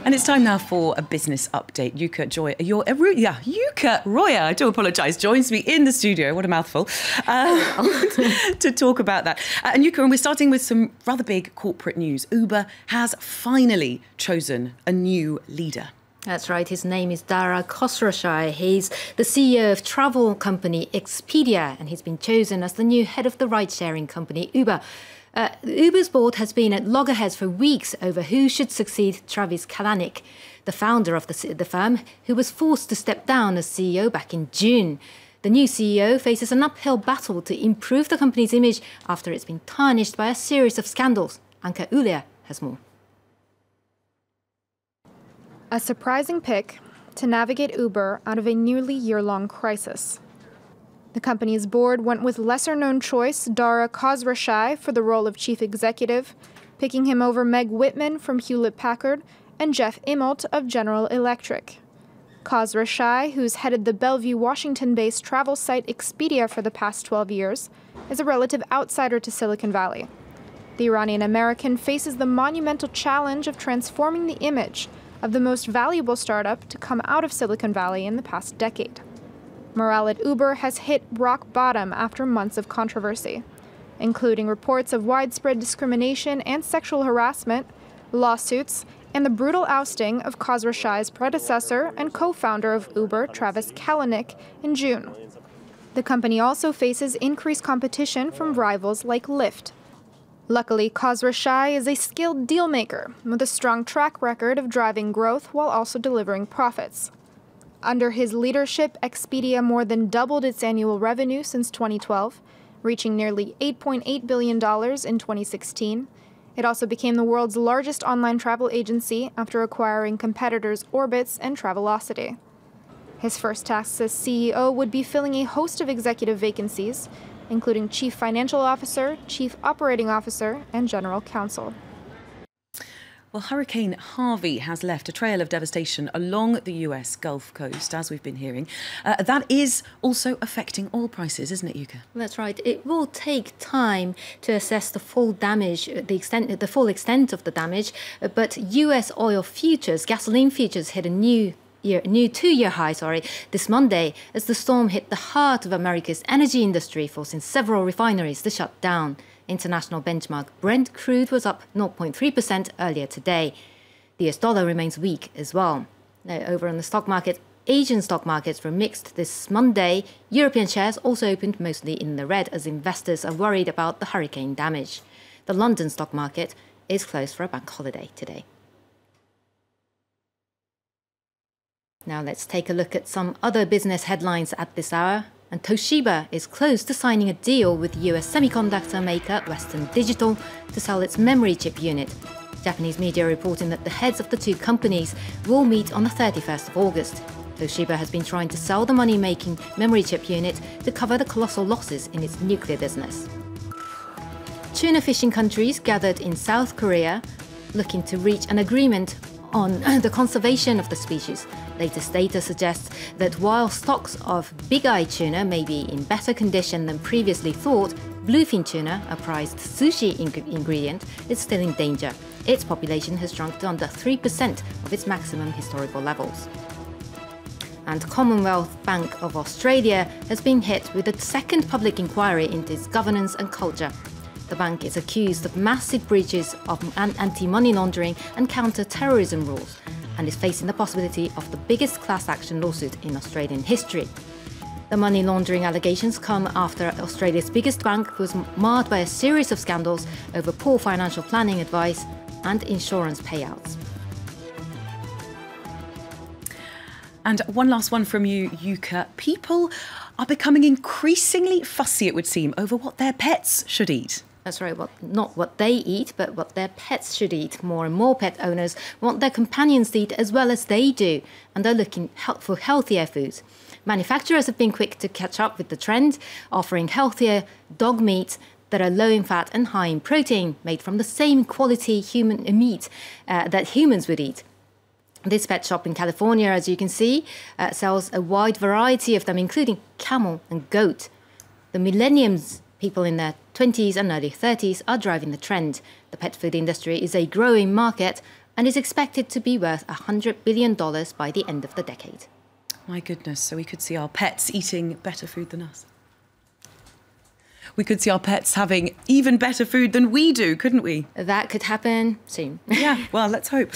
And it's time now for a business update. Yuka Roya, I do apologise, joins me in the studio. What a mouthful. To talk about that. And Yuka, we're starting with some rather big corporate news. Uber has finally chosen a new leader. That's right. His name is Dara Khosrowshahi. He's the CEO of travel company Expedia, and he's been chosen as the new head of the ride-sharing company Uber. Uber's board has been at loggerheads for weeks over who should succeed Travis Kalanick, the founder of the firm, who was forced to step down as CEO back in June. The new CEO faces an uphill battle to improve the company's image after it's been tarnished by a series of scandals. Anka Ulia has more. A surprising pick to navigate Uber out of a nearly year-long crisis. The company's board went with lesser-known choice Dara Khosrowshahi for the role of chief executive, picking him over Meg Whitman from Hewlett-Packard and Jeff Immelt of General Electric. Khosrowshahi, who's headed the Bellevue, Washington-based travel site Expedia for the past 12 years, is a relative outsider to Silicon Valley. The Iranian-American faces the monumental challenge of transforming the image of the most valuable startup to come out of Silicon Valley in the past decade. Morale at Uber has hit rock bottom after months of controversy, including reports of widespread discrimination and sexual harassment, lawsuits, and the brutal ousting of Khosrowshahi's predecessor and co-founder of Uber, Travis Kalanick, in June. The company also faces increased competition from rivals like Lyft. Luckily, Khosrowshahi is a skilled dealmaker with a strong track record of driving growth while also delivering profits. Under his leadership, Expedia more than doubled its annual revenue since 2012, reaching nearly $8.8 billion in 2016. It also became the world's largest online travel agency after acquiring competitors Orbitz and Travelocity. His first tasks as CEO would be filling a host of executive vacancies, including Chief Financial Officer, Chief Operating Officer, and General Counsel. Well, Hurricane Harvey has left a trail of devastation along the US Gulf Coast, as we've been hearing. That is also affecting oil prices, isn't it, Yuka? That's right. It will take time to assess the full damage, the full extent of the damage. But US oil futures, gasoline futures, hit a new two-year high, this Monday, as the storm hit the heart of America's energy industry, forcing several refineries to shut down. International benchmark Brent crude was up 0.3% earlier today. The US dollar remains weak as well. Now, over on the stock market, Asian stock markets were mixed this Monday. European shares also opened mostly in the red as investors are worried about the hurricane damage. The London stock market is closed for a bank holiday today. Now let's take a look at some other business headlines at this hour. And Toshiba is close to signing a deal with US semiconductor maker Western Digital to sell its memory chip unit. Japanese media reporting that the heads of the two companies will meet on the 31st of August. Toshiba has been trying to sell the money-making memory chip unit to cover the colossal losses in its nuclear business. Tuna fishing countries gathered in South Korea looking to reach an agreement on the conservation of the species. Latest data suggests that while stocks of big-eye tuna may be in better condition than previously thought, bluefin tuna, a prized sushi ingredient, is still in danger. Its population has shrunk to under 3% of its maximum historical levels. And Commonwealth Bank of Australia has been hit with a second public inquiry into its governance and culture. The bank is accused of massive breaches of anti-money laundering and counter-terrorism rules, and is facing the possibility of the biggest class action lawsuit in Australian history. The money laundering allegations come after Australia's biggest bank was marred by a series of scandals over poor financial planning advice and insurance payouts. And one last one from you, Yuka. People are becoming increasingly fussy, it would seem, over what their pets should eat. That's right, not what they eat, but what their pets should eat. More and more pet owners want their companions to eat as well as they do, and they're looking for healthier foods. Manufacturers have been quick to catch up with the trend, offering healthier dog meat that are low in fat and high in protein, made from the same quality human meat that humans would eat. This pet shop in California, as you can see, sells a wide variety of them, including camel and goat. The millennials, people in their 20s and early 30s, are driving the trend. The pet food industry is a growing market, and is expected to be worth $100 billion by the end of the decade. My goodness, so we could see our pets eating better food than us. We could see our pets having even better food than we do, couldn't we? That could happen soon. Yeah, well, let's hope.